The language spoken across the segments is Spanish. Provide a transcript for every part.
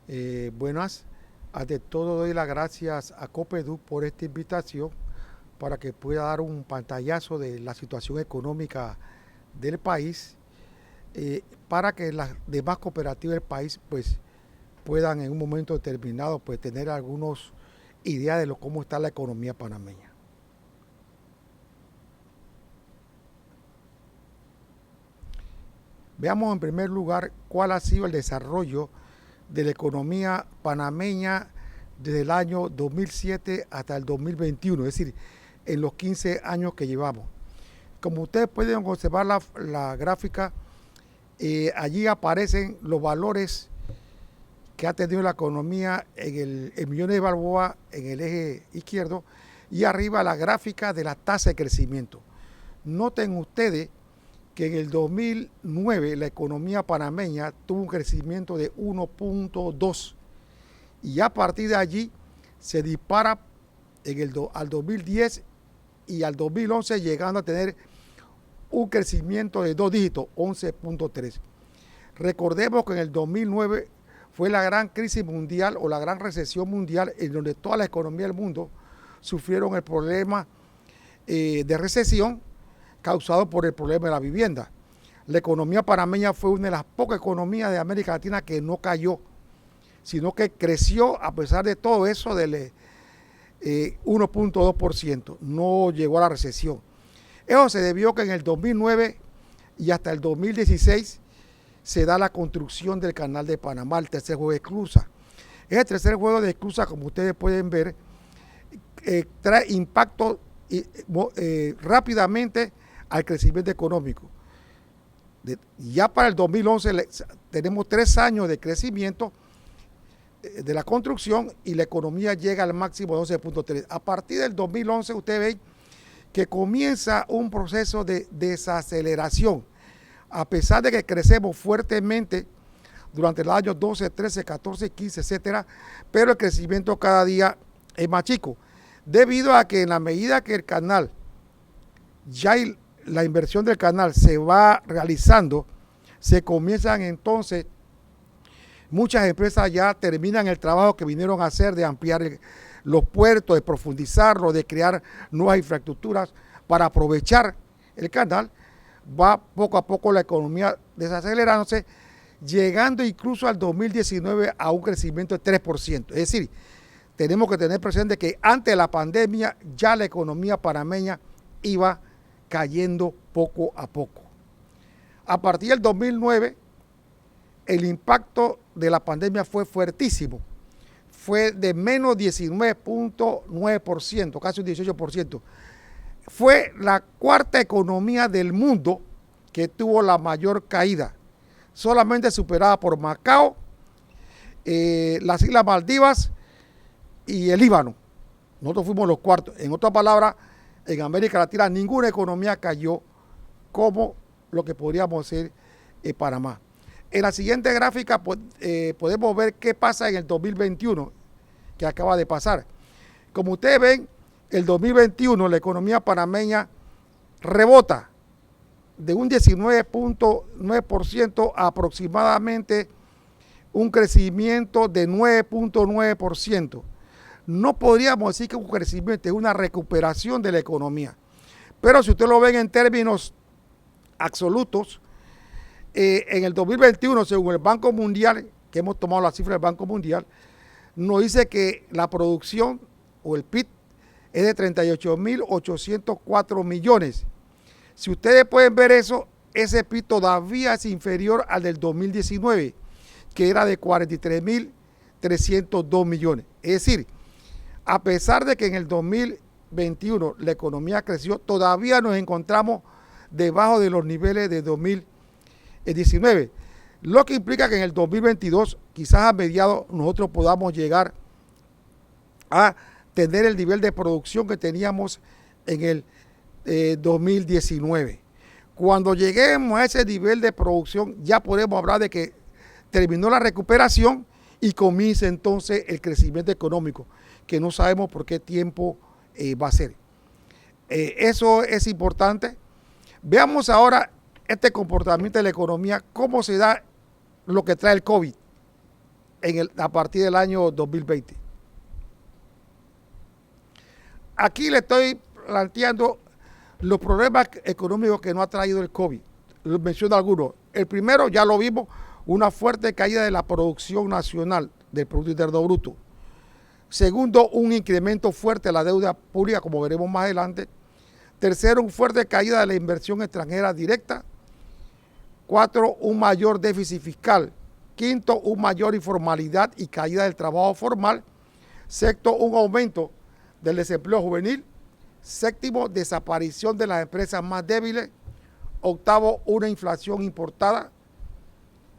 Buenas. Ante todo doy las gracias a Copedu por esta invitación para que pueda dar un pantallazo de la situación económica del país, para que las demás cooperativas del país pues puedan en un momento determinado pues tener algunas ideas de cómo está la economía panameña. Veamos en primer lugar cuál ha sido el desarrollo de la economía panameña desde el año 2007 hasta el 2021, es decir, en los 15 años que llevamos. Como ustedes pueden observar la gráfica, allí aparecen los valores que ha tenido la economía en millones de balboas en el eje izquierdo y arriba la gráfica de la tasa de crecimiento. Noten ustedes que en el 2009 la economía panameña tuvo un crecimiento de 1.2 y a partir de allí se dispara al 2010 y al 2011 llegando a tener un crecimiento de 2 dígitos, 11.3. Recordemos que en el 2009 fue la gran crisis mundial o la gran recesión mundial en donde toda la economía del mundo sufrieron el problema de recesión causado por el problema de la vivienda. La economía panameña fue una de las pocas economías de América Latina que no cayó, sino que creció a pesar de todo eso del 1.2%, no llegó a la recesión. Eso se debió que en el 2009 y hasta el 2016 se da la construcción del canal de Panamá, el tercer juego de esclusa. Ese tercer juego de esclusa, como ustedes pueden ver, trae impacto rápidamente al crecimiento económico. Ya para el 2011 tenemos 3 años de crecimiento de la construcción y la economía llega al máximo de 12.3. A partir del 2011 ustedes ven que comienza un proceso de desaceleración, a pesar de que crecemos fuertemente durante los años 12, 13, 14, 15, etcétera, pero el crecimiento cada día es más chico, debido a que en la medida que el canal, ya la inversión del canal se va realizando, se comienzan entonces, muchas empresas ya terminan el trabajo que vinieron a hacer de ampliar los puertos, de profundizarlos, de crear nuevas infraestructuras para aprovechar el canal. Va poco a poco la economía desacelerándose, llegando incluso al 2019 a un crecimiento de 3%. Es decir, tenemos que tener presente que antes de la pandemia ya la economía panameña iba cayendo poco a poco. A partir del 2009, el impacto de la pandemia fue fuertísimo. Fue de menos 19.9%, casi un 18%. Fue la cuarta economía del mundo que tuvo la mayor caída, solamente superada por Macao, las Islas Maldivas y el Líbano. Nosotros fuimos los cuartos. En otras palabras, en América Latina ninguna economía cayó como lo que podríamos ser Panamá. En la siguiente gráfica podemos ver qué pasa en el 2021, que acaba de pasar. Como ustedes ven, el 2021 la economía panameña rebota de un 19.9% a aproximadamente un crecimiento de 9.9%. No podríamos decir que un crecimiento, es una recuperación de la economía. Pero si usted lo ven en términos absolutos, en el 2021, según el Banco Mundial, que hemos tomado la cifra del Banco Mundial, nos dice que la producción o el PIB es de 38.804 millones. Si ustedes pueden ver eso, ese PIB todavía es inferior al del 2019, que era de 43.302 millones. Es decir, a pesar de que en el 2021 la economía creció, todavía nos encontramos debajo de los niveles de 2019, lo que implica que en el 2022, quizás a mediados, nosotros podamos llegar a tener el nivel de producción que teníamos en el 2019. Cuando lleguemos a ese nivel de producción, ya podemos hablar de que terminó la recuperación y comienza entonces el crecimiento económico, que no sabemos por qué tiempo va a ser. Eso es importante. Veamos ahora este comportamiento de la economía, cómo se da lo que trae el COVID. a partir del año 2020. Aquí le estoy planteando los problemas económicos que no ha traído el COVID. Les menciono algunos. El primero, ya lo vimos, una fuerte caída de la producción nacional del Producto Interno Bruto. Segundo, un incremento fuerte de la deuda pública, como veremos más adelante. Tercero, una fuerte caída de la inversión extranjera directa. Cuatro, un mayor déficit fiscal. Quinto, una mayor informalidad y caída del trabajo formal. Sexto, un aumento del desempleo juvenil. Séptimo, desaparición de las empresas más débiles. Octavo, una inflación importada.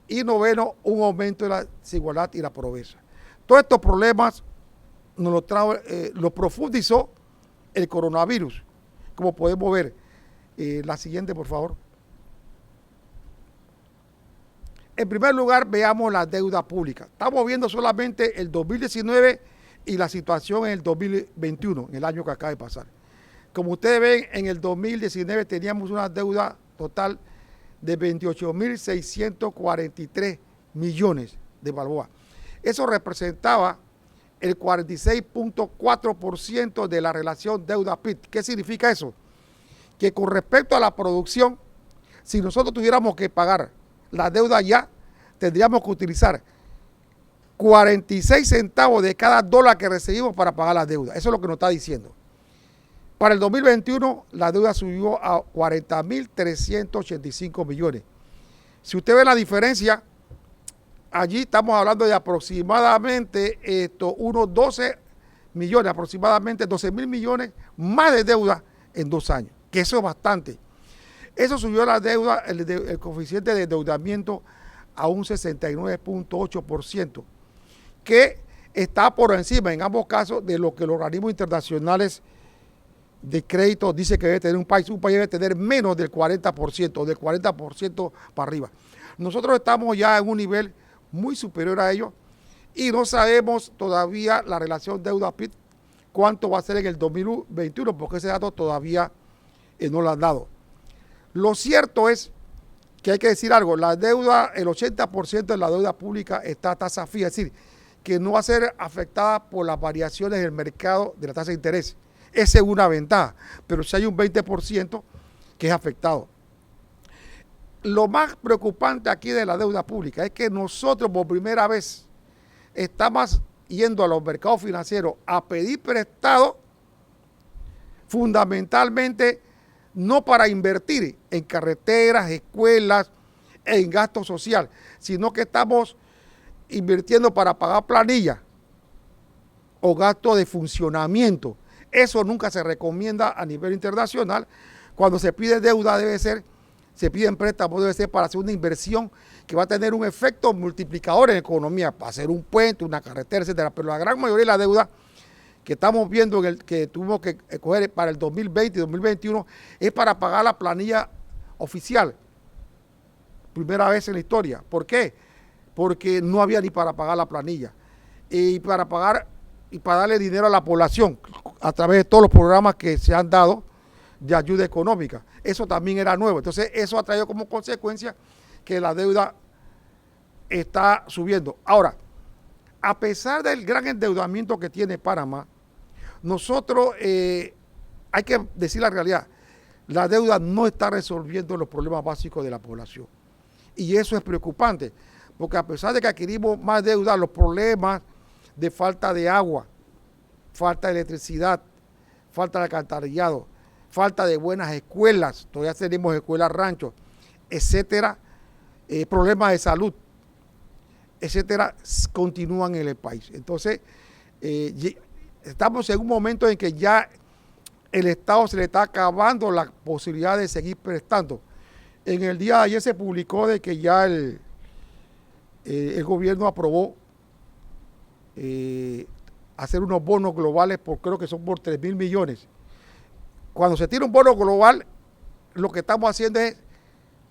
Y noveno, un aumento de la desigualdad y la pobreza. Todos estos problemas los profundizó el coronavirus, como podemos ver. La siguiente, por favor. En primer lugar, veamos la deuda pública. Estamos viendo solamente el 2019 y la situación en el 2021, en el año que acaba de pasar. Como ustedes ven, en el 2019 teníamos una deuda total de 28.643 millones de balboas. Eso representaba el 46.4% de la relación deuda-PIB. ¿Qué significa eso? Que con respecto a la producción, si nosotros tuviéramos que pagar la deuda ya, tendríamos que utilizar 46 centavos de cada dólar que recibimos para pagar la deuda. Eso es lo que nos está diciendo. Para el 2021, la deuda subió a 40.385 millones. Si usted ve la diferencia, allí estamos hablando de aproximadamente unos 12 millones, aproximadamente 12.000 millones más de deuda en 2 años, que eso es bastante. Eso subió la deuda, el coeficiente de endeudamiento a un 69.8%, que está por encima en ambos casos de lo que los organismos internacionales de crédito dice que debe tener un país debe tener menos del 40%, del 40% para arriba. Nosotros estamos ya en un nivel muy superior a ello y no sabemos todavía la relación deuda-PIB, cuánto va a ser en el 2021, porque ese dato todavía no lo han dado. Lo cierto es que hay que decir algo, la deuda, el 80% de la deuda pública está a tasa fija, es decir, que no va a ser afectada por las variaciones del mercado de la tasa de interés. Esa es una ventaja, pero si hay un 20% que es afectado. Lo más preocupante aquí de la deuda pública es que nosotros por primera vez estamos yendo a los mercados financieros a pedir prestado, fundamentalmente no para invertir en carreteras, escuelas, en gasto social, sino que estamos invirtiendo para pagar planilla o gasto de funcionamiento. Eso nunca se recomienda a nivel internacional. Cuando se pide deuda se piden préstamos, debe ser para hacer una inversión que va a tener un efecto multiplicador en la economía, para hacer un puente, una carretera, etcétera. Pero la gran mayoría de la deuda que estamos viendo, que tuvimos que coger para el 2020 y 2021, es para pagar la planilla oficial. Primera vez en la historia. ¿Por qué? Porque no había ni para pagar la planilla. Y para darle dinero a la población a través de todos los programas que se han dado de ayuda económica. Eso también era nuevo. Entonces, eso ha traído como consecuencia que la deuda está subiendo. Ahora, a pesar del gran endeudamiento que tiene Panamá, nosotros, hay que decir la realidad, la deuda no está resolviendo los problemas básicos de la población. Y eso es preocupante, porque a pesar de que adquirimos más deuda, los problemas de falta de agua, falta de electricidad, falta de alcantarillado, falta de buenas escuelas, todavía tenemos escuelas ranchos, etcétera, problemas de salud, etcétera, continúan en el país. Entonces, estamos en un momento en que ya el Estado se le está acabando la posibilidad de seguir prestando. En el día de ayer se publicó de que ya el gobierno aprobó hacer unos bonos globales, creo que son por 3.000 millones. Cuando se tira un bono global, lo que estamos haciendo es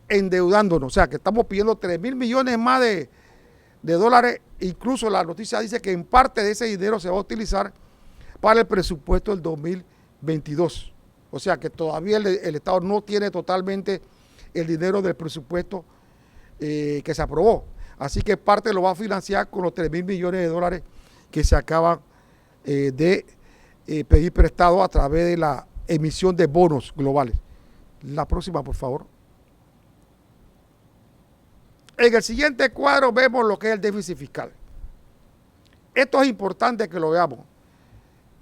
endeudándonos, o sea, que estamos pidiendo 3.000 millones más de dólares. Incluso la noticia dice que en parte de ese dinero se va a utilizar para el presupuesto del 2022. O sea, que todavía el Estado no tiene totalmente el dinero del presupuesto que se aprobó. Así que parte lo va a financiar con los 3.000 millones de dólares que se acaban de pedir prestado a través de la emisión de bonos globales. La próxima, por favor. En el siguiente cuadro vemos lo que es el déficit fiscal. Esto es importante que lo veamos.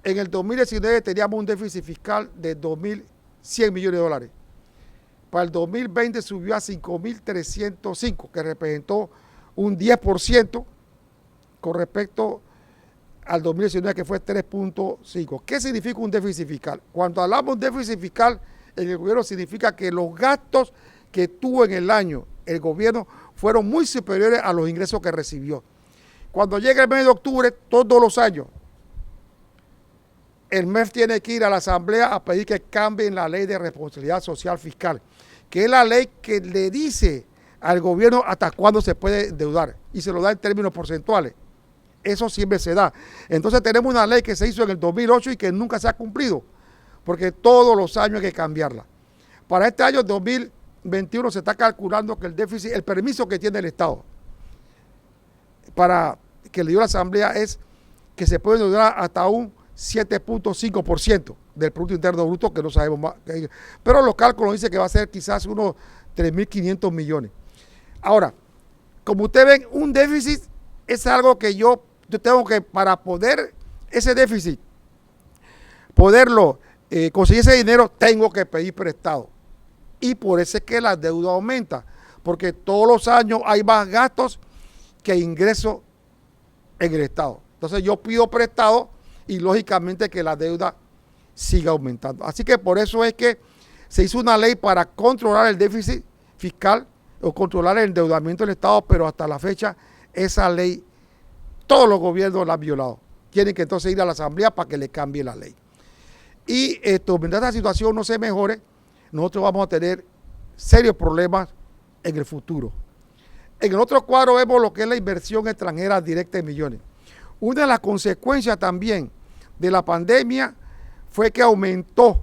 En el 2019 teníamos un déficit fiscal de 2.100 millones de dólares. Para el 2020 subió a 5.305, que representó un 10% con respecto al 2019, que fue 3.5. ¿Qué significa un déficit fiscal? Cuando hablamos de déficit fiscal en el gobierno, significa que los gastos que tuvo en el año el gobierno fueron muy superiores a los ingresos que recibió. Cuando llega el mes de octubre, todos los años, el MEF tiene que ir a la Asamblea a pedir que cambien la ley de responsabilidad social fiscal, que es la ley que le dice al gobierno hasta cuándo se puede endeudar, y se lo da en términos porcentuales. Eso siempre se da. Entonces tenemos una ley que se hizo en el 2008 y que nunca se ha cumplido, porque todos los años hay que cambiarla. Para este año 2021 se está calculando que el déficit, el permiso que tiene el Estado para que le dio la Asamblea es que se puede endeudar hasta un 7.5% del Producto Interno Bruto, que no sabemos más. Pero los cálculos dicen que va a ser quizás unos 3.500 millones. Ahora, como ustedes ven, un déficit es algo que yo tengo que, para poder ese déficit, poderlo conseguir ese dinero, tengo que pedir prestado. Y por eso es que la deuda aumenta, porque todos los años hay más gastos que ingresos en el Estado. Entonces yo pido prestado y lógicamente que la deuda siga aumentando. Así que por eso es que se hizo una ley para controlar el déficit fiscal o controlar el endeudamiento del Estado, pero hasta la fecha esa ley todos los gobiernos la han violado. Tienen que entonces ir a la Asamblea para que le cambie la ley. Y mientras esta situación no se mejore, nosotros vamos a tener serios problemas en el futuro. En el otro cuadro vemos lo que es la inversión extranjera directa en millones. Una de las consecuencias también de la pandemia fue que aumentó,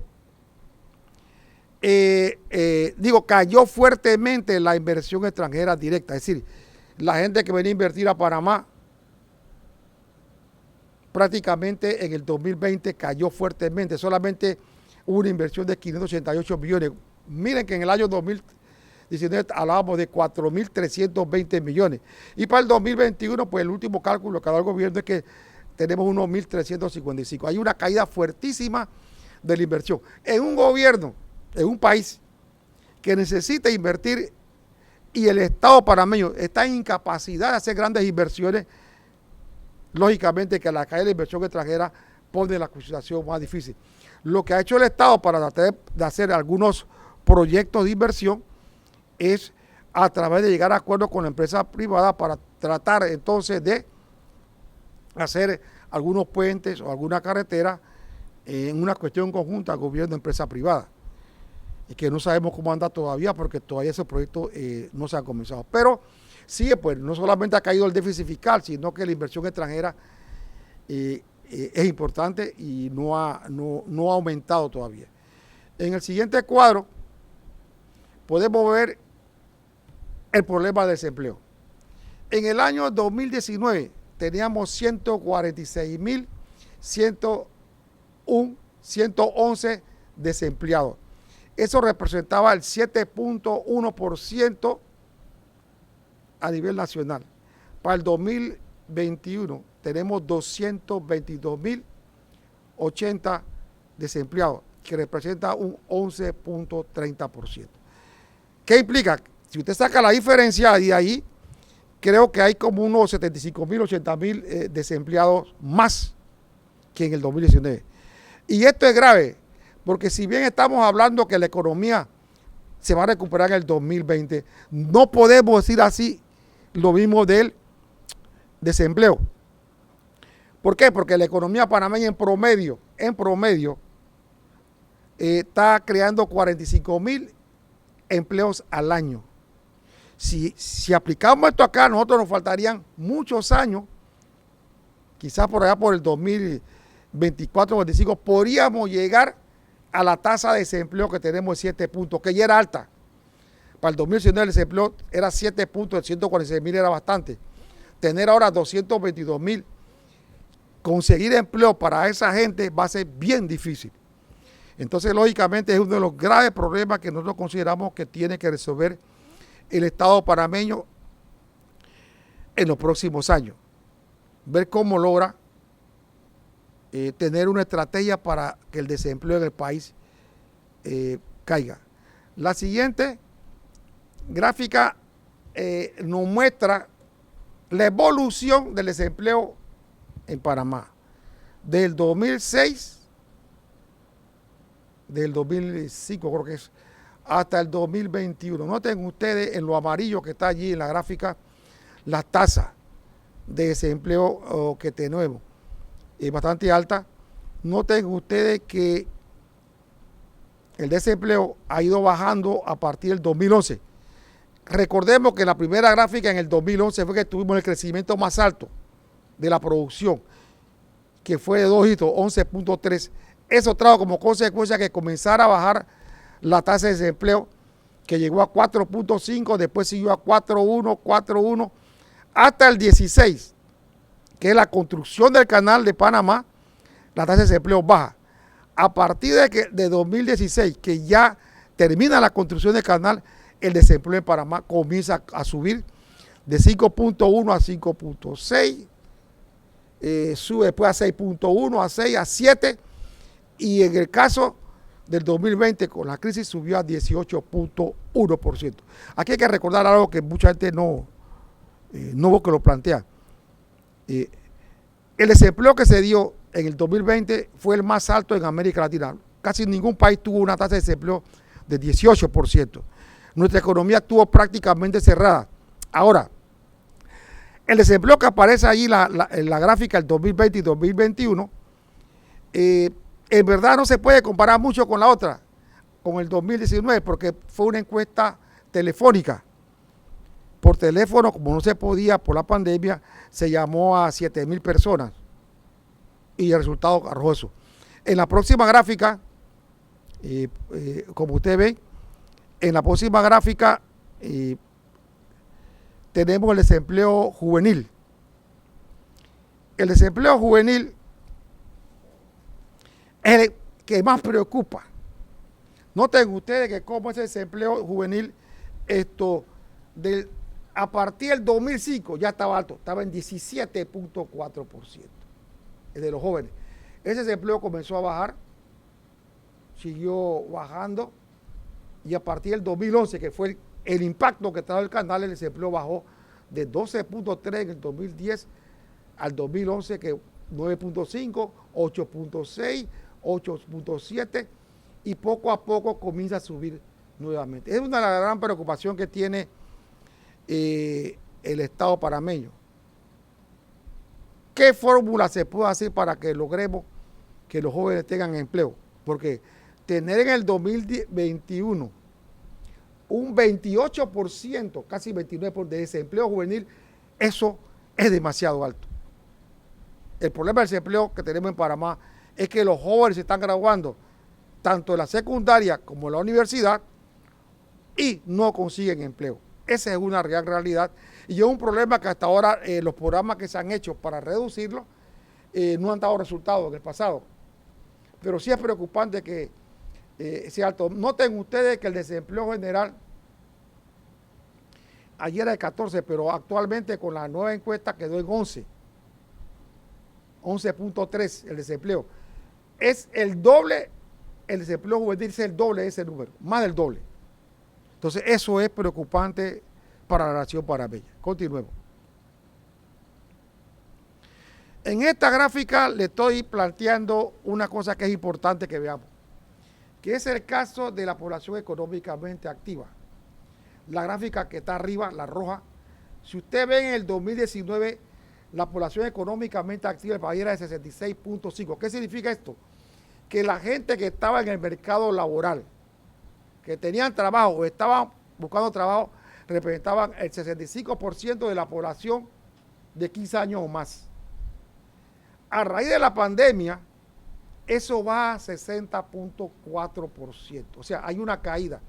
cayó fuertemente la inversión extranjera directa. Es decir, la gente que venía a invertir a Panamá prácticamente en el 2020 cayó fuertemente. Solamente hubo una inversión de 588 millones. Miren que en el año 2019 hablábamos de 4.320 millones. Y para el 2021, pues el último cálculo que ha dado el gobierno es que tenemos unos 1.355. Hay una caída fuertísima de la inversión. En un gobierno, en un país que necesita invertir y el Estado panameño está en incapacidad de hacer grandes inversiones, lógicamente que la caída de la inversión extranjera pone la situación más difícil. Lo que ha hecho el Estado para tratar de hacer algunos proyectos de inversión es a través de llegar a acuerdos con la empresa privada para tratar entonces de hacer algunos puentes o alguna carretera en una cuestión conjunta gobierno-empresa privada, y que no sabemos cómo anda todavía porque todavía ese proyecto no se ha comenzado. Pero sí, pues no solamente ha caído el déficit fiscal, sino que la inversión extranjera es importante y no ha aumentado todavía. En el siguiente cuadro podemos ver el problema del desempleo. En el año 2019 teníamos 146.111 desempleados. Eso representaba el 7.1% a nivel nacional. Para el 2021 tenemos 222.080 desempleados, que representa un 11.30%. ¿Qué implica? Si usted saca la diferencia de ahí, creo que hay como unos 75.000, 80.000 desempleados más que en el 2019. Y esto es grave, porque si bien estamos hablando que la economía se va a recuperar en el 2020, no podemos decir así lo mismo del desempleo. ¿Por qué? Porque la economía panameña en promedio, está creando 45.000 empleos al año. Si aplicamos esto acá, nosotros nos faltarían muchos años, quizás por allá por el 2024 o 2025, podríamos llegar a la tasa de desempleo que tenemos de 7 puntos, que ya era alta. Para el 2019 el desempleo era 7.146.000, era bastante. Tener ahora 222.000, conseguir empleo para esa gente va a ser bien difícil. Entonces, lógicamente, es uno de los graves problemas que nosotros consideramos que tiene que resolver el Estado panameño en los próximos años. Ver cómo logra tener una estrategia para que el desempleo en el país caiga. La siguiente gráfica nos muestra la evolución del desempleo en Panamá. Del 2006, del 2005 creo que es, hasta el 2021. Noten ustedes en lo amarillo que está allí en la gráfica, las tasas de desempleo que tenemos. Es bastante alta. Noten ustedes que el desempleo ha ido bajando a partir del 2011. Recordemos que la primera gráfica en el 2011 fue que tuvimos el crecimiento más alto de la producción, que fue de 2 dígitos, 11.3. Eso trajo como consecuencia que comenzara a bajar la tasa de desempleo, que llegó a 4.5, después siguió a 4.1, 4.1, hasta el 16, que es la construcción del canal de Panamá, la tasa de desempleo baja. A partir de 2016, que ya termina la construcción del canal, el desempleo en Panamá comienza a subir de 5.1 a 5.6, sube después a 6.1, a 6, a 7, y en el caso del 2020 con la crisis subió a 18.1%. Aquí hay que recordar algo que mucha gente no que lo plantea. El desempleo que se dio en el 2020 fue el más alto en América Latina. Casi ningún país tuvo una tasa de desempleo de 18%. Nuestra economía estuvo prácticamente cerrada. Ahora, el desempleo que aparece allí en la gráfica del 2020 y 2021, en verdad no se puede comparar mucho con la otra, con el 2019, porque fue una encuesta telefónica. Por teléfono, como no se podía por la pandemia, se llamó a 7.000 personas y el resultado arrojó eso. En la próxima gráfica, como usted ve, en la próxima gráfica tenemos el desempleo juvenil. El desempleo juvenil es el que más preocupa. Noten ustedes que como ese desempleo juvenil, a partir del 2005 ya estaba alto, estaba en 17.4%, de los jóvenes. Ese desempleo comenzó a bajar, siguió bajando, y a partir del 2011, que fue el impacto que trajo el canal, el desempleo bajó de 12.3 en el 2010 al 2011, que 9.5, 8.6, 8.7, y poco a poco comienza a subir nuevamente. Es una gran preocupación que tiene el Estado panameño. ¿Qué fórmula se puede hacer para que logremos que los jóvenes tengan empleo? Porque tener en el 2021 un 28%, casi 29% de desempleo juvenil, eso es demasiado alto. El problema del desempleo que tenemos en Panamá es que los jóvenes se están graduando tanto en la secundaria como en la universidad y no consiguen empleo. Esa es una real realidad y es un problema que hasta ahora los programas que se han hecho para reducirlo no han dado resultados en el pasado. Pero sí es preocupante que sea alto. Noten ustedes que el desempleo general ayer era de 14, pero actualmente con la nueva encuesta quedó en 11.3 el desempleo. Es el doble, el desempleo juvenil es el doble de ese número, más del doble. Entonces eso es preocupante para la nación panameña. Continuemos. En esta gráfica le estoy planteando una cosa que es importante que veamos, que es el caso de la población económicamente activa. La gráfica que está arriba, la roja, si usted ve en el 2019, la población económicamente activa del país era de 66.5. ¿Qué significa esto? Que la gente que estaba en el mercado laboral, que tenían trabajo o estaban buscando trabajo, representaban el 65% de la población de 15 años o más. A raíz de la pandemia, eso va a 60.4%. O sea, hay una caída.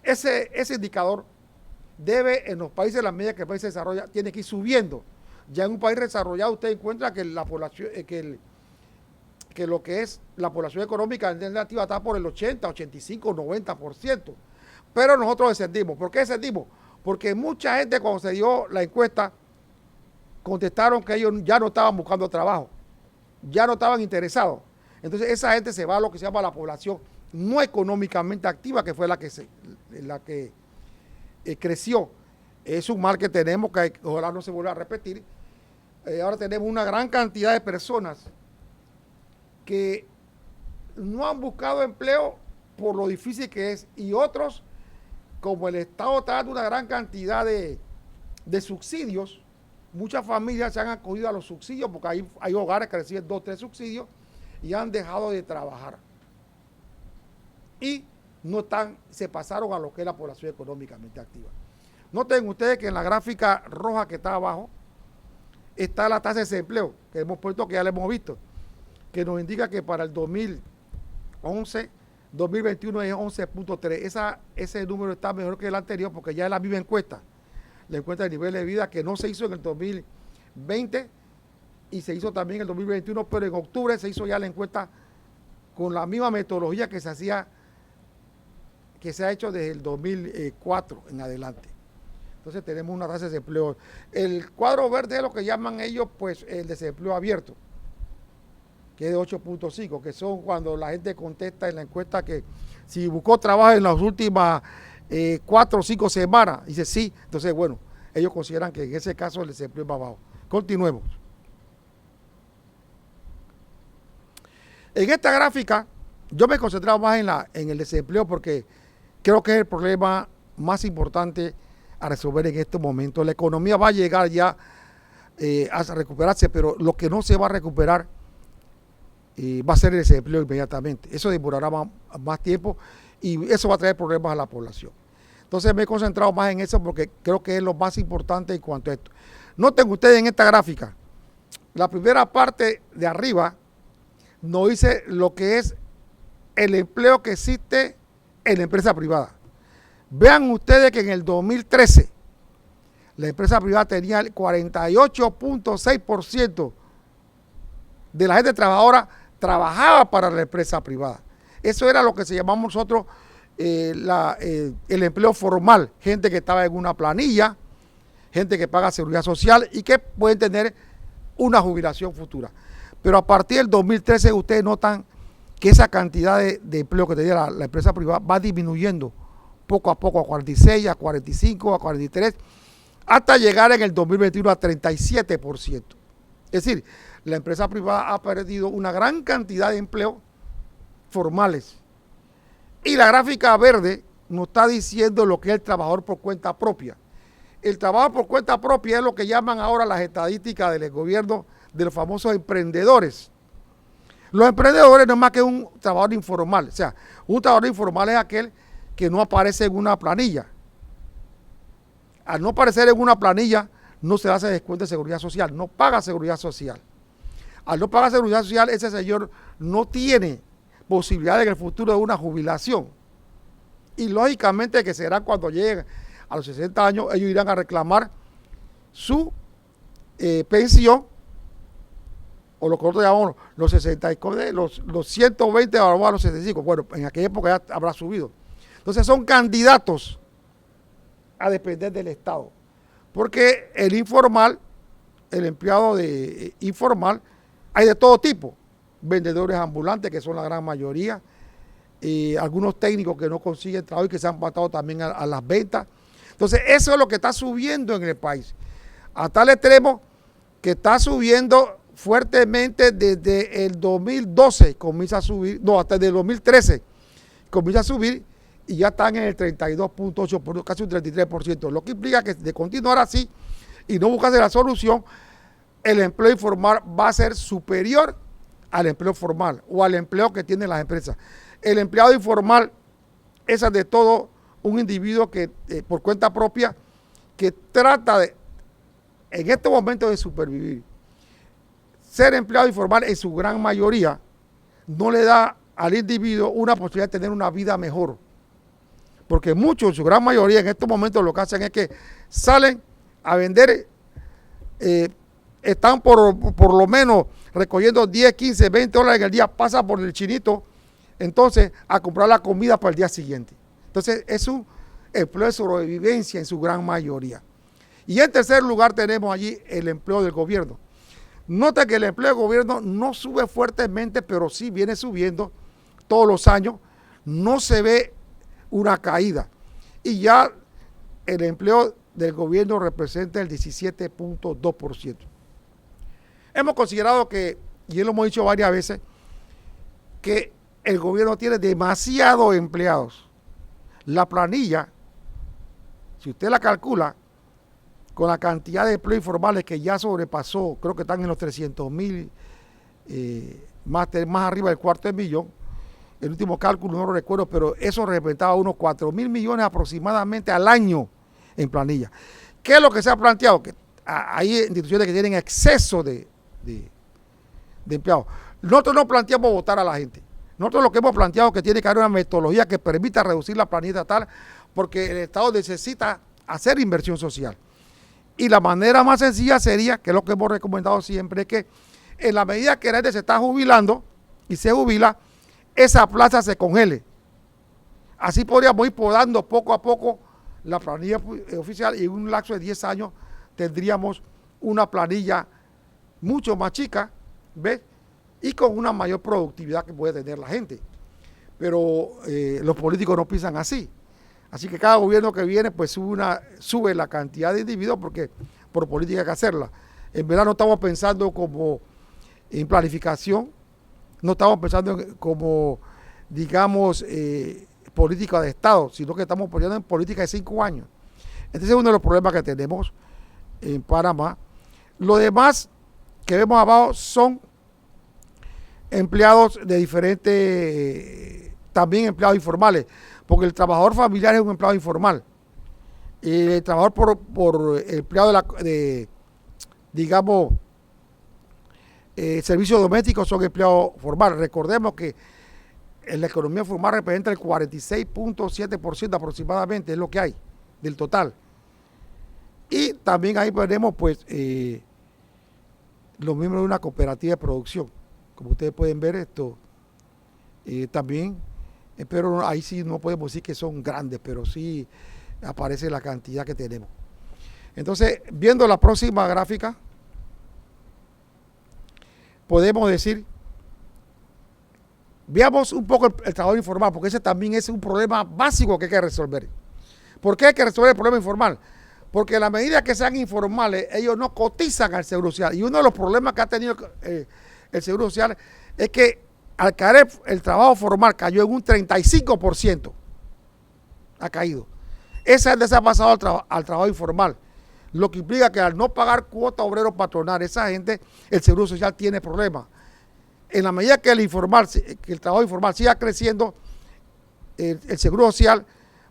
ese indicador debe, en los países, en la medida que el país se desarrolla, tiene que ir subiendo. Ya en un país desarrollado usted encuentra que la población, que lo que es la población económica negativa está por el 80, 85, 90%. Pero nosotros descendimos. ¿Por qué descendimos? Porque mucha gente, cuando se dio la encuesta, contestaron que ellos ya no estaban buscando trabajo, ya no estaban interesados. Entonces esa gente se va a lo que se llama la población no económicamente activa, que fue la que creció. Es un mal que tenemos, que ojalá no se vuelva a repetir. Ahora tenemos una gran cantidad de personas que no han buscado empleo por lo difícil que es, y otros, como el Estado está dando una gran cantidad de subsidios, muchas familias se han acogido a los subsidios porque hay hogares que reciben 2 o 3 subsidios y han dejado de trabajar. Y se pasaron a lo que es la población económicamente activa. Noten ustedes que en la gráfica roja que está abajo está la tasa de desempleo, que hemos puesto, que ya la hemos visto, que nos indica que para el 2021 es 11.3. Ese número está mejor que el anterior porque ya es la misma encuesta. La encuesta de nivel de vida que no se hizo en el 2020 y se hizo también en el 2021, pero en octubre se hizo ya la encuesta con la misma metodología que se ha hecho desde el 2004 en adelante. Entonces tenemos una tasa de desempleo. El cuadro verde es lo que llaman ellos, pues, el desempleo abierto, que es de 8.5, que son cuando la gente contesta en la encuesta que si buscó trabajo en las últimas 4 o 5 semanas, dice sí. Entonces, bueno, ellos consideran que en ese caso el desempleo es más bajo. Continuemos. En esta gráfica, yo me he concentrado más en el desempleo porque creo que es el problema más importante a resolver en este momento. La economía va a llegar ya a recuperarse, pero lo que no se va a recuperar va a ser el desempleo inmediatamente. Eso demorará más tiempo y eso va a traer problemas a la población. Entonces me he concentrado más en eso porque creo que es lo más importante en cuanto a esto. Noten ustedes en esta gráfica, la primera parte de arriba nos dice lo que es el empleo que existe en la empresa privada. Vean ustedes que en el 2013 la empresa privada tenía el 48.6% de la gente trabajadora trabajaba para la empresa privada. Eso era lo que se llamamos nosotros el empleo formal, gente que estaba en una planilla, gente que paga seguridad social y que pueden tener una jubilación futura. Pero a partir del 2013 ustedes notan que esa cantidad de empleo que tenía la empresa privada va disminuyendo poco a poco a 46, a 45, a 43, hasta llegar en el 2021 a 37%. Es decir, la empresa privada ha perdido una gran cantidad de empleos formales. Y la gráfica verde nos está diciendo lo que es el trabajador por cuenta propia. El trabajador por cuenta propia es lo que llaman ahora las estadísticas del gobierno de los famosos emprendedores. Los emprendedores no es más que un trabajador informal. O sea, un trabajador informal es aquel que no aparece en una planilla. Al no aparecer en una planilla, no se hace descuento de seguridad social, no paga seguridad social. Al no pagar seguridad social, ese señor no tiene posibilidad en el futuro de una jubilación. Y lógicamente que será cuando lleguen a los 60 años, ellos irán a reclamar su pensión, o lo que nosotros llamamos los 60, los 120 a los 65. Bueno, en aquella época ya habrá subido. Entonces son candidatos a depender del Estado. Porque el informal, el empleado informal, hay de todo tipo. Vendedores ambulantes, que son la gran mayoría, algunos técnicos que no consiguen trabajo y que se han pasado también a las ventas. Entonces, eso es lo que está subiendo en el país. A tal extremo que está subiendo fuertemente desde el 2012, comienza a subir, no, hasta el 2013, comienza a subir y ya están en el 32.8%, casi un 33%. Lo que implica que de continuar así y no buscarse la solución, el empleo informal va a ser superior al empleo formal o al empleo que tienen las empresas. El empleado informal es de todo un individuo que por cuenta propia que trata de, en este momento, de supervivir. Ser empleado informal en su gran mayoría no le da al individuo una posibilidad de tener una vida mejor, porque muchos, en su gran mayoría, en estos momentos lo que hacen es que salen a vender, están por lo menos recogiendo 10, 15, 20 dólares en el día, pasa por el chinito, entonces a comprar la comida para el día siguiente. Entonces es un empleo de sobrevivencia en su gran mayoría. Y en tercer lugar tenemos allí el empleo del gobierno. Nota que el empleo del gobierno no sube fuertemente, pero sí viene subiendo todos los años. No se ve una caída. Y ya el empleo del gobierno representa el 17.2%. Hemos considerado que, y lo hemos dicho varias veces, que el gobierno tiene demasiados empleados. La planilla, si usted la calcula, con la cantidad de empleos informales que ya sobrepasó, creo que están en los 300,000, más arriba del cuarto de millón. El último cálculo no lo recuerdo, pero eso representaba unos 4,000 millones aproximadamente al año en planilla. ¿Qué es lo que se ha planteado? Que hay instituciones que tienen exceso de empleados. Nosotros no planteamos votar a la gente. Nosotros lo que hemos planteado es que tiene que haber una metodología que permita reducir la planilla estatal, porque el Estado necesita hacer inversión social. Y la manera más sencilla sería, que es lo que hemos recomendado siempre, es que en la medida que la gente se está jubilando y se jubila, esa plaza se congele. Así podríamos ir podando poco a poco la planilla oficial y en un lapso de 10 años tendríamos una planilla mucho más chica, ¿ves? Y con una mayor productividad que puede tener la gente. Pero los políticos no piensan así. Así que cada gobierno que viene pues sube la cantidad de individuos porque por política hay que hacerla. En verdad no estamos pensando como en planificación, no estamos pensando como, digamos, política de Estado, sino que estamos pensando en política de 5 años. Este es uno de los problemas que tenemos en Panamá. Lo demás que vemos abajo son empleados de diferentes, también empleados informales, porque el trabajador familiar es un empleado informal. El trabajador por empleado digamos, servicios domésticos son empleados formales. Recordemos que en la economía formal representa el 46.7% aproximadamente, es lo que hay del total. Y también ahí veremos pues los miembros de una cooperativa de producción. Como ustedes pueden ver esto, también, pero ahí sí no podemos decir que son grandes, pero sí aparece la cantidad que tenemos. Entonces, viendo la próxima gráfica, podemos decir, veamos un poco el trabajo informal, porque ese también es un problema básico que hay que resolver. ¿Por qué hay que resolver el problema informal? Porque a la medida que sean informales, ellos no cotizan al Seguro Social. Y uno de los problemas que ha tenido el Seguro Social es que al caer el trabajo formal cayó en un 35%. Ha caído. Esa es ha pasado al trabajo informal. Lo que implica que al no pagar cuota obrero patronal, esa gente, el Seguro Social tiene problemas. En la medida que el trabajo informal siga creciendo, el Seguro Social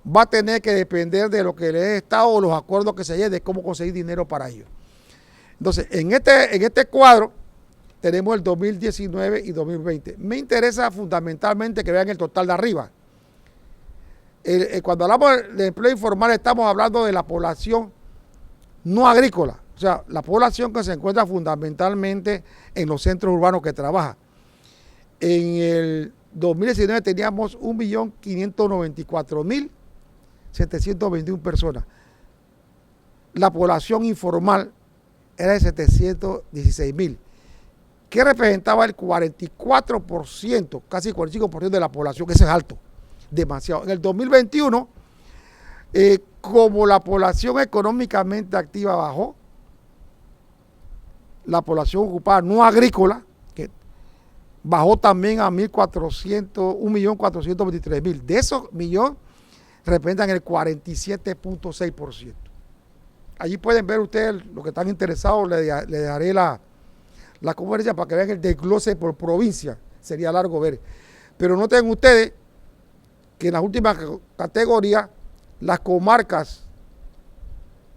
va a tener que depender de lo que le dé el Estado o los acuerdos que se lleven de cómo conseguir dinero para ello. Entonces, en este cuadro tenemos el 2019 y 2020. Me interesa fundamentalmente que vean el total de arriba. Cuando hablamos de empleo informal estamos hablando de la población no agrícola, o sea, la población que se encuentra fundamentalmente en los centros urbanos que trabaja. En el 2019 teníamos 1.594.721 personas. La población informal era de 716.000, que representaba el 44%, casi 45% de la población, que eso es alto, demasiado. En el 2021, como la población económicamente activa bajó, la población ocupada no agrícola, que bajó también a 1.423.000. De esos millones representan el 47.6%. Allí pueden ver ustedes, los que están interesados, le daré la conferencia para que vean el desglose por provincia. Sería largo ver. Pero noten ustedes que en las últimas categorías, las comarcas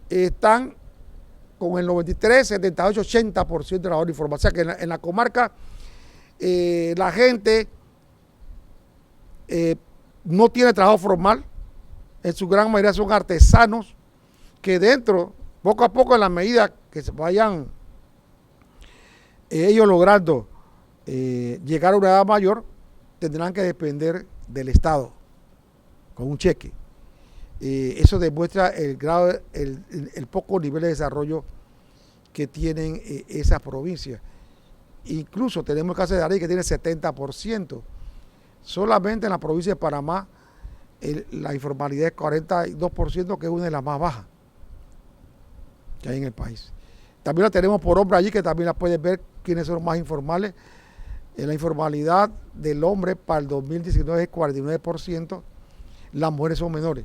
están con el 93, 78, 80% de trabajador informal. O sea que en la comarca la gente no tiene trabajo formal, en su gran mayoría son artesanos que dentro, poco a poco, en la medida que se vayan ellos logrando llegar a una edad mayor, tendrán que depender del Estado con un cheque. Eso demuestra el grado, el poco nivel de desarrollo que tienen esas provincias. Incluso tenemos el caso de Darién, que tiene 70%. Solamente en la provincia de Panamá la informalidad es 42%, que es una de las más bajas que hay en el país. También la tenemos por hombre allí, que también la puedes ver quiénes son los más informales. La informalidad del hombre para el 2019 es 49%, las mujeres son menores,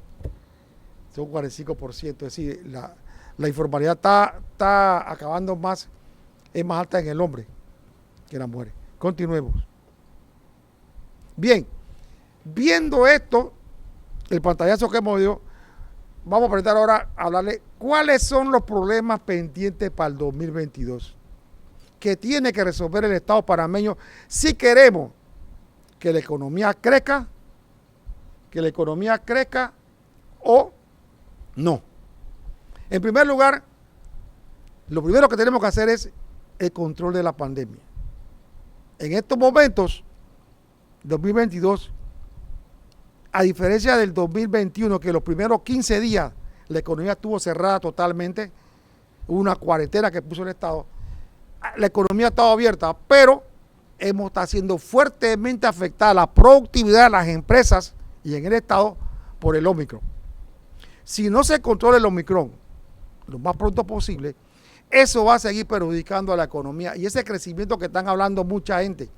son 45%. Es decir, la informalidad está acabando más, es más alta en el hombre que en las mujeres. Continuemos. Bien, viendo esto, el pantallazo que hemos dio, vamos a aprender ahora a hablarle cuáles son los problemas pendientes para el 2022 que tiene que resolver el Estado panameño si queremos que la economía crezca, o no. En primer lugar, lo primero que tenemos que hacer es el control de la pandemia. En estos momentos, 2022, a diferencia del 2021, que los primeros 15 días la economía estuvo cerrada totalmente, hubo una cuarentena que puso el Estado, la economía estaba abierta, pero hemos estado siendo fuertemente afectada la productividad de las empresas y en el Estado por el Omicron. Si no se controla el Omicron lo más pronto posible, eso va a seguir perjudicando a la economía y ese crecimiento que están hablando mucha gente,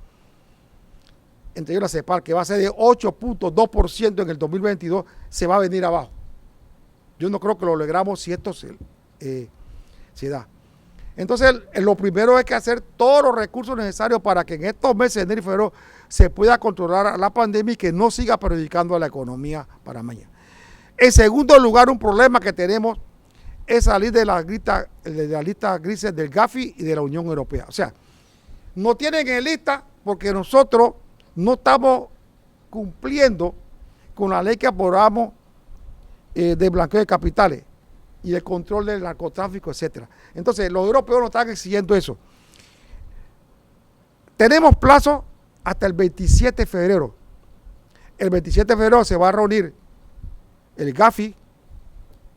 entre ellos la CEPAL, que va a ser de 8.2% en el 2022, se va a venir abajo. Yo no creo que lo logramos si esto se da. Entonces, lo primero es que hacer todos los recursos necesarios para que en estos meses de enero y febrero se pueda controlar la pandemia y que no siga perjudicando a la economía panameña. En segundo lugar, un problema que tenemos es salir de la lista grises del Gafi y de la Unión Europea. O sea, no tienen en lista porque nosotros no estamos cumpliendo con la ley que aprobamos de blanqueo de capitales y el control del narcotráfico, etcétera. Entonces, los europeos nos están exigiendo eso. Tenemos plazo hasta el 27 de febrero. El 27 de febrero se va a reunir el Gafi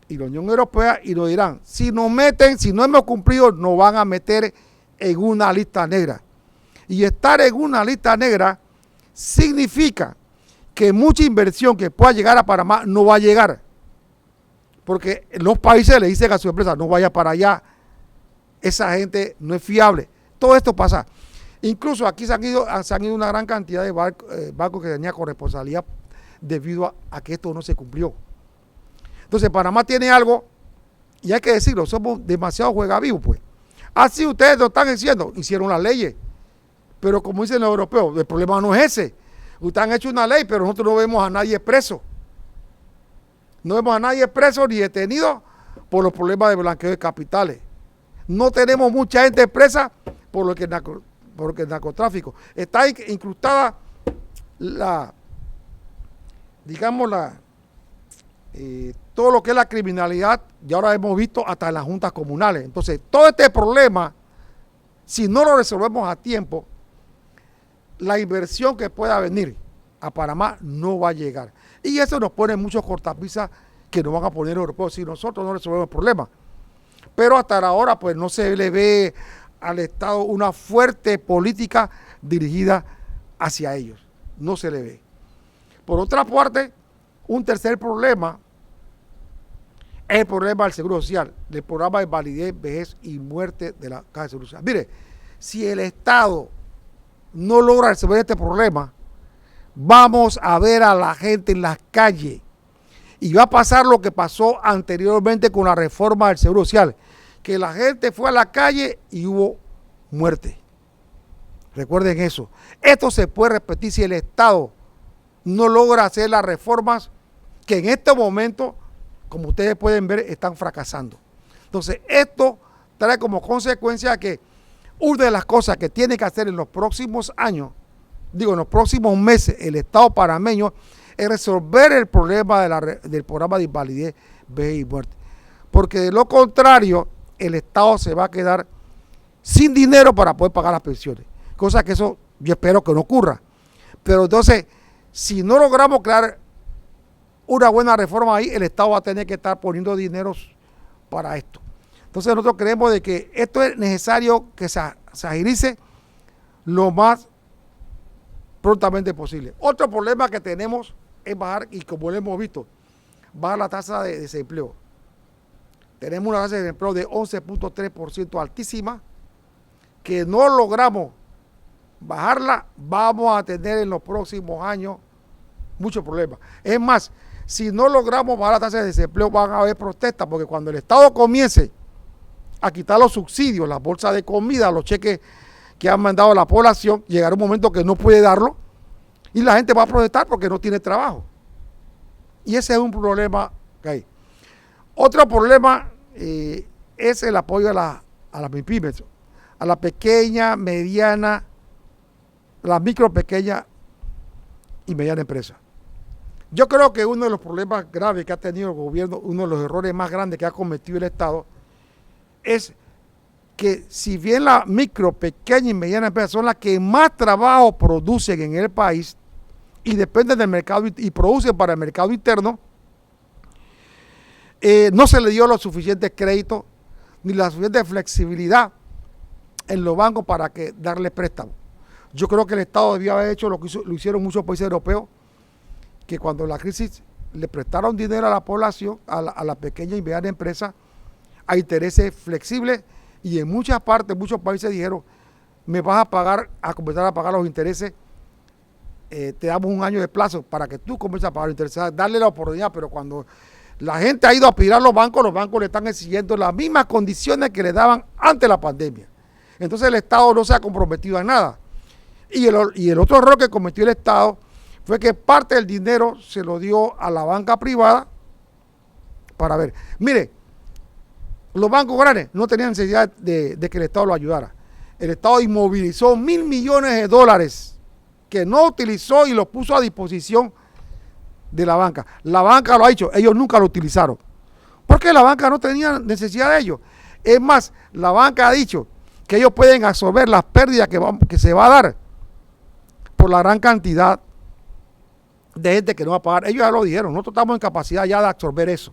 y la Unión Europea y nos dirán, si nos meten, si no hemos cumplido, nos van a meter en una lista negra. Y estar en una lista negra significa que mucha inversión que pueda llegar a Panamá no va a llegar. Porque los países le dicen a su empresa, no vaya para allá, esa gente no es fiable. Todo esto pasa. Incluso aquí se han ido una gran cantidad de barcos que tenían corresponsabilidad debido a que esto no se cumplió. Entonces Panamá tiene algo, y hay que decirlo, somos demasiado juegavivos, pues. Así ustedes lo están diciendo, hicieron las leyes, pero como dicen los europeos, el problema no es ese. Ustedes han hecho una ley, pero nosotros no vemos a nadie preso. No vemos a nadie preso ni detenido por los problemas de blanqueo de capitales. No tenemos mucha gente presa por lo que el narcotráfico. Está incrustada todo lo que es la criminalidad, y ahora hemos visto hasta en las juntas comunales. Entonces, todo este problema, si no lo resolvemos a tiempo, la inversión que pueda venir a Panamá no va a llegar. Y eso nos pone muchos cortapisas que nos van a poner europeos si nosotros no resolvemos el problema. Pero hasta ahora pues no se le ve al Estado una fuerte política dirigida hacia ellos. No se le ve. Por otra parte, un tercer problema es el problema del Seguro Social, del programa de validez, vejez y muerte de la Caja de Seguro Social. Mire, si el Estado no logra resolver este problema, vamos a ver a la gente en las calles y va a pasar lo que pasó anteriormente con la reforma del Seguro Social, que la gente fue a la calle y hubo muerte. Recuerden eso. Esto se puede repetir si el Estado no logra hacer las reformas que en este momento, como ustedes pueden ver, están fracasando. Entonces, esto trae como consecuencia que una de las cosas que tiene que hacer en los próximos años, en los próximos meses, el Estado panameño, es resolver el problema del programa de invalidez, vejez y muerte. Porque de lo contrario, el Estado se va a quedar sin dinero para poder pagar las pensiones. Cosa que eso yo espero que no ocurra. Pero entonces, si no logramos crear una buena reforma ahí, el Estado va a tener que estar poniendo dinero para esto. Entonces nosotros creemos de que esto es necesario que se agilice lo más prontamente posible. Otro problema que tenemos es bajar, y como lo hemos visto, bajar la tasa de desempleo. Tenemos una tasa de desempleo de 11.3% altísima, que no logramos bajarla, vamos a tener en los próximos años muchos problemas. Es más, si no logramos bajar la tasa de desempleo, van a haber protestas, porque cuando el Estado comience a quitar los subsidios, las bolsas de comida, los cheques que han mandado a la población, llegará un momento que no puede darlo y la gente va a protestar porque no tiene trabajo. Y ese es un problema que hay. Otro problema es el apoyo a las MIPYMES, a la pequeña, mediana, la micro, pequeña y mediana empresa. Yo creo que uno de los problemas graves que ha tenido el gobierno, uno de los errores más grandes que ha cometido el Estado, es que si bien la micro, pequeña y mediana empresa son las que más trabajo producen en el país y dependen del mercado y producen para el mercado interno, no se le dio los suficientes créditos ni la suficiente flexibilidad en los bancos para que darle préstamos. Yo creo que el Estado debía haber hecho lo que lo hicieron muchos países europeos, que cuando la crisis le prestaron dinero a la población, a la pequeña y mediana empresa, a intereses flexibles, y en muchas partes, muchos países dijeron, me vas a pagar, a comenzar a pagar los intereses, te damos un año de plazo para que tú comiences a pagar los intereses, darle la oportunidad. Pero cuando la gente ha ido a aspirar a los bancos le están exigiendo las mismas condiciones que le daban antes de la pandemia. Entonces el Estado no se ha comprometido a nada. Y el otro error que cometió el Estado fue que parte del dinero se lo dio a la banca privada para ver. Mire, los bancos grandes no tenían necesidad de que el Estado lo ayudara. El Estado inmovilizó $1.000 millones que no utilizó y los puso a disposición de la banca. La banca lo ha hecho, ellos nunca lo utilizaron. Porque la banca no tenía necesidad de ellos. Es más, la banca ha dicho que ellos pueden absorber las pérdidas que se va a dar por la gran cantidad de gente que no va a pagar. Ellos ya lo dijeron, nosotros estamos en capacidad ya de absorber eso.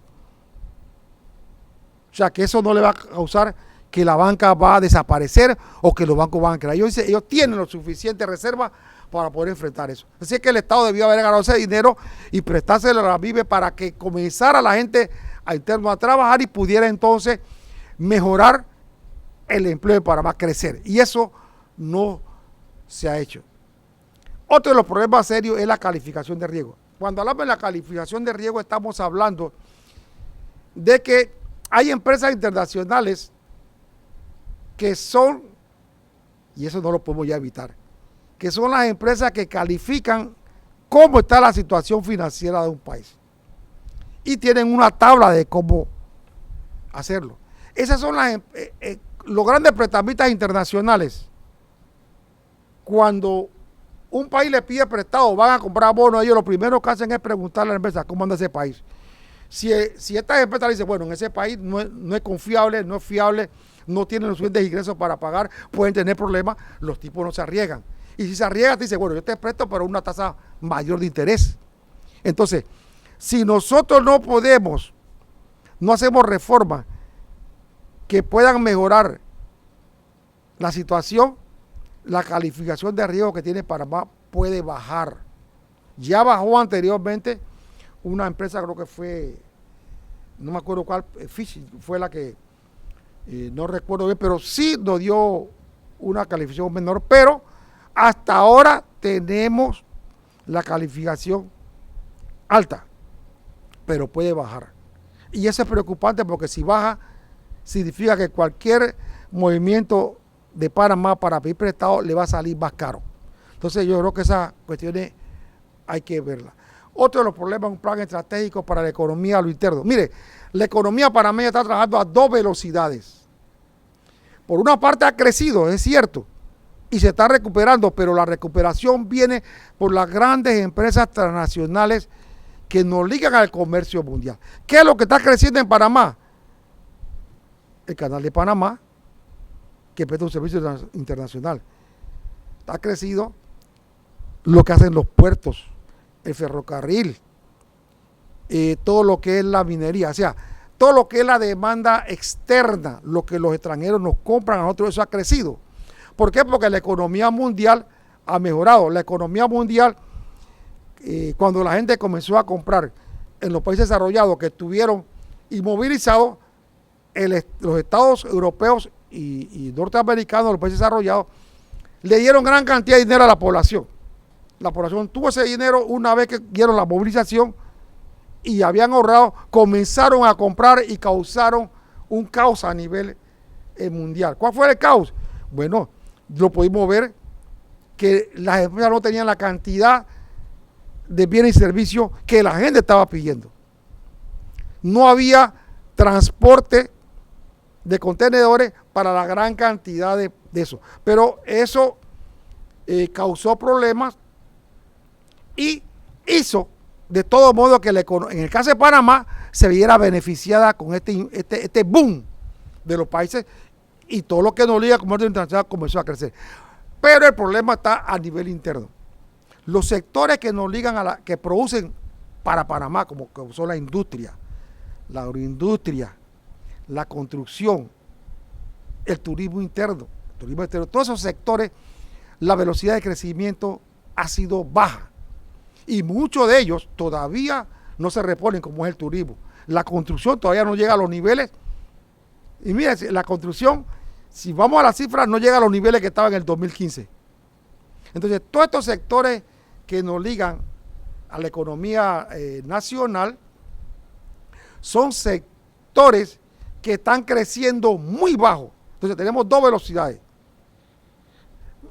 O sea, que eso no le va a causar que la banca va a desaparecer o que los bancos van a crear. Ellos tienen lo suficiente reserva para poder enfrentar eso. Así que el Estado debió haber ganado ese dinero y prestárselo a la MIPYME para que comenzara la gente a interno a trabajar y pudiera entonces mejorar el empleo de Panamá, crecer. Y eso no se ha hecho. Otro de los problemas serios es la calificación de riesgo. Cuando hablamos de la calificación de riesgo, estamos hablando de que hay empresas internacionales que son, y eso no lo podemos ya evitar, que son las empresas que califican cómo está la situación financiera de un país. Y tienen una tabla de cómo hacerlo. Esas son los grandes prestamistas internacionales. Cuando un país le pide prestado, van a comprar bonos, ellos lo primero que hacen es preguntarle a la empresa cómo anda ese país. Si esta empresa le dice, bueno, en ese país no es confiable, no es fiable, no tienen los suficientes ingresos para pagar, pueden tener problemas, los tipos no se arriesgan. Y si se arriesgan, te dice, bueno, yo te presto, pero una tasa mayor de interés. Entonces, si nosotros no hacemos reformas que puedan mejorar la situación, la calificación de riesgo que tiene Panamá puede bajar. Ya bajó anteriormente una empresa, creo que fue, no me acuerdo cuál, Fishing fue la que, no recuerdo bien, pero sí nos dio una calificación menor, pero hasta ahora tenemos la calificación alta, pero puede bajar. Y eso es preocupante porque si baja, significa que cualquier movimiento de Panamá para pedir prestado le va a salir más caro. Entonces yo creo que esas cuestiones hay que verlas. Otro de los problemas es un plan estratégico para la economía a lo interno. Mire, la economía panameña está trabajando a 2 velocidades. Por una parte ha crecido, es cierto, y se está recuperando, pero la recuperación viene por las grandes empresas transnacionales que nos ligan al comercio mundial. ¿Qué es lo que está creciendo en Panamá? El canal de Panamá, que presta un servicio internacional. Está crecido lo que hacen los puertos, el ferrocarril, todo lo que es la minería, o sea, todo lo que es la demanda externa, lo que los extranjeros nos compran a nosotros, eso ha crecido. ¿Por qué? Porque la economía mundial ha mejorado. La economía mundial, cuando la gente comenzó a comprar en los países desarrollados que estuvieron inmovilizados, los estados europeos y norteamericanos, los países desarrollados, le dieron gran cantidad de dinero a la población. La población tuvo ese dinero una vez que dieron la movilización y habían ahorrado, comenzaron a comprar y causaron un caos a nivel mundial. ¿Cuál fue el caos? Bueno, lo pudimos ver que las empresas no tenían la cantidad de bienes y servicios que la gente estaba pidiendo. No había transporte de contenedores para la gran cantidad de eso. Pero eso causó problemas y hizo de todo modo que en el caso de Panamá se viera beneficiada con este boom de los países y todo lo que nos liga al comercio internacional comenzó a crecer. Pero el problema está a nivel interno. Los sectores que nos ligan que producen para Panamá, como son la industria, la agroindustria, la construcción, el turismo interno, todos esos sectores, la velocidad de crecimiento ha sido baja. Y muchos de ellos todavía no se reponen, como es el turismo. La construcción todavía no llega a los niveles. Y mira, la construcción, si vamos a las cifras, no llega a los niveles que estaban en el 2015. Entonces, todos estos sectores que nos ligan a la economía nacional son sectores que están creciendo muy bajo. Entonces, tenemos dos velocidades.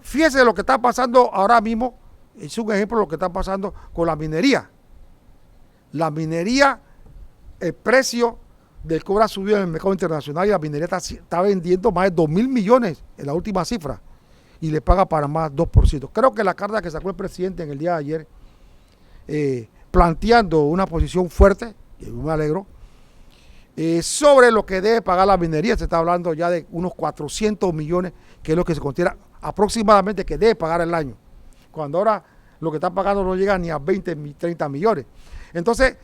Fíjese lo que está pasando ahora mismo. Es un ejemplo de lo que está pasando con la minería. La minería, el precio del cobre ha subido en el mercado internacional y la minería está vendiendo más de 2.000 millones en la última cifra y le paga para más 2%. Creo que la carta que sacó el presidente en el día de ayer, planteando una posición fuerte, y me alegro, sobre lo que debe pagar la minería, se está hablando ya de unos 400 millones, que es lo que se considera aproximadamente que debe pagar el año, cuando ahora lo que está pagando no llega ni a 20, 30 millones. Entonces,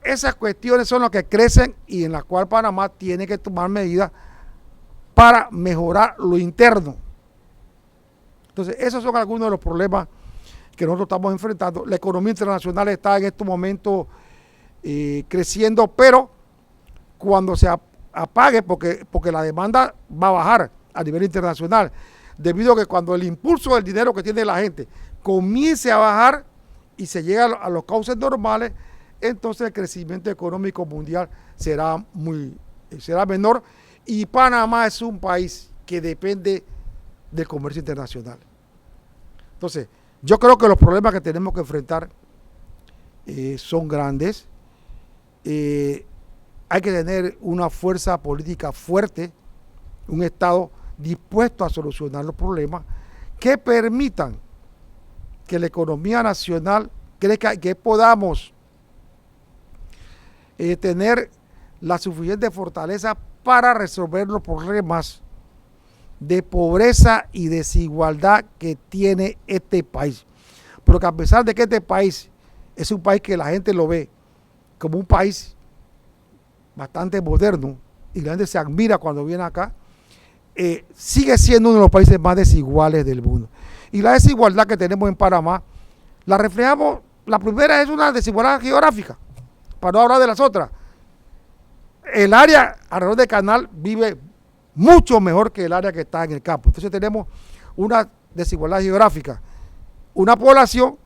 esas cuestiones son las que crecen y en las cuales Panamá tiene que tomar medidas para mejorar lo interno. Entonces, esos son algunos de los problemas que nosotros estamos enfrentando. La economía internacional está en estos momentos creciendo, pero cuando se apague, porque la demanda va a bajar a nivel internacional, debido a que cuando el impulso del dinero que tiene la gente comience a bajar y se llega a los cauces normales, entonces el crecimiento económico mundial será menor y Panamá es un país que depende del comercio internacional. Entonces, yo creo que los problemas que tenemos que enfrentar son grandes. Hay que tener una fuerza política fuerte, un Estado dispuesto a solucionar los problemas que permitan que la economía nacional crezca y que podamos tener la suficiente fortaleza para resolver los problemas de pobreza y desigualdad que tiene este país. Porque a pesar de que este país es un país que la gente lo ve como un país bastante moderno y la gente se admira cuando viene acá, sigue siendo uno de los países más desiguales del mundo. Y la desigualdad que tenemos en Panamá la reflejamos. La primera es una desigualdad geográfica, para no hablar de las otras. El área alrededor del canal vive mucho mejor que el área que está en el campo. Entonces tenemos una desigualdad geográfica. Una población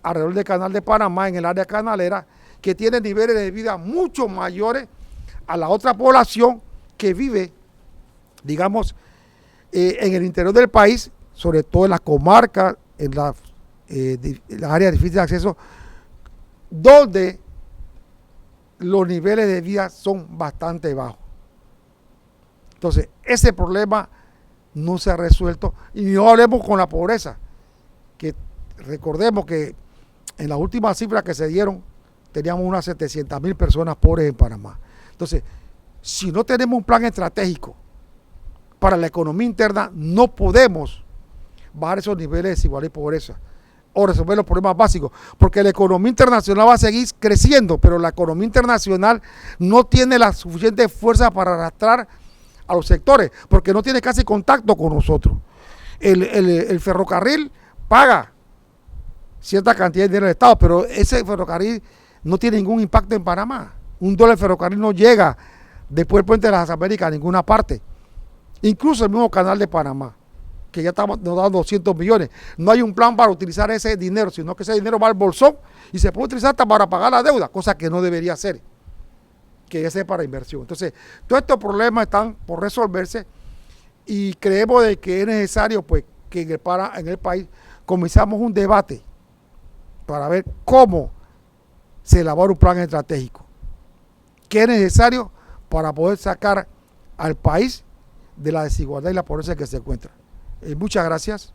alrededor del canal de Panamá, en el área canalera, que tiene niveles de vida mucho mayores a la otra población que vive, digamos, en el interior del país, sobre todo en las comarcas, en las áreas difíciles de acceso, donde los niveles de vida son bastante bajos. Entonces, ese problema no se ha resuelto. Y no hablemos con la pobreza, que recordemos que en las últimas cifras que se dieron, teníamos unas 700,000 personas pobres en Panamá. Entonces, si no tenemos un plan estratégico para la economía interna, no podemos bajar esos niveles de desigualdad y pobreza o resolver los problemas básicos, porque la economía internacional va a seguir creciendo, pero la economía internacional no tiene la suficiente fuerza para arrastrar a los sectores, porque no tiene casi contacto con nosotros. El ferrocarril paga cierta cantidad de dinero del Estado, pero ese ferrocarril no tiene ningún impacto en Panamá. Un dólar de ferrocarril no llega después del puente de las Américas a ninguna parte. Incluso el mismo canal de Panamá, que ya estamos nos dando 200 millones. No hay un plan para utilizar ese dinero, sino que ese dinero va al bolsón y se puede utilizar hasta para pagar la deuda, cosa que no debería ser, que ya sea para inversión. Entonces, todos estos problemas están por resolverse y creemos de que es necesario pues que en el país comenzamos un debate para ver cómo se elabora un plan estratégico, qué es necesario para poder sacar al país de la desigualdad y la pobreza que se encuentra. Muchas gracias.